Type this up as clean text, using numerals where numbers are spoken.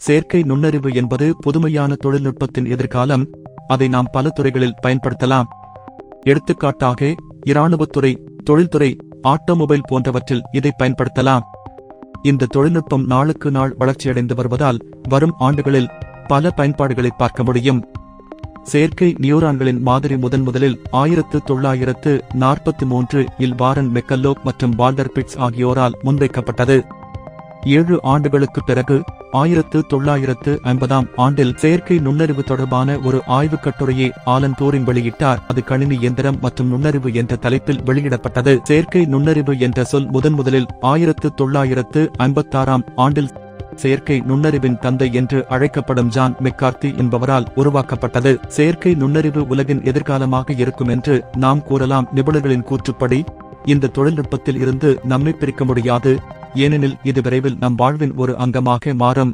செயற்கை நுண்ணறிவு என்பது புதுமையான தொழில்நுட்பத்தின் எதிர்காலம். அதை நாம் பல துறைகளில் பயன்படுத்தலாம். எடுத்துக்காட்டாக இராணுவத்துறை, தொழில்துறை, ஆட்டோமொபைல் போன்றவற்றில் இதை பயன்படுத்தலாம். இந்த தொழில்நுட்பம் நாளுக்கு நாள் வளர்ச்சியடைந்து வருவதால் வரும் ஆண்டுகளில் பல பயன்பாடுகளை பார்க்க முடியும். செயற்கை நியூரான்களின் மாதிரி முதலில் 1943 இல் வாரன் மெக்கல்லோக் மற்றும் வால்டர் பிட்ஸ் ஆகியோரால் முன்வைக்கப்பட்டது. 7 ஆண்டுகளுக்குப் பிறகு 1950ஆம் ஆண்டில் செயற்கை நுண்ணறிவு தொடர்பான ஒரு ஆய்வுக் கட்டுரையை ஆலன் டூரிங் வெளியிட்டார். அது கணினி இயந்திரம் மற்றும் நுண்ணறிவு என்ற தலைப்பில் வெளியிடப்பட்டது. செயற்கை நுண்ணறிவு என்ற சொல் முதலில் 1956ஆம் ஆண்டில் செயற்கை நுண்ணறிவின் தந்தை என்று அழைக்கப்படும் ஜான் மெக்கார்த்தி என்பவரால் உருவாக்கப்பட்டது. செயற்கை நுண்ணறிவு உலகின் எதிர்காலமாக இருக்கும் என்று நாம் கூறலாம். நிபுணர்களின் கூற்றுப்படி இந்த தொழில்நுட்பத்தில் இருந்து நம்மை பிரிக்க முடியாது, ஏனெனில் இது விரைவில் நம் வாழ்வின் ஒரு அங்கமாக மாறும்.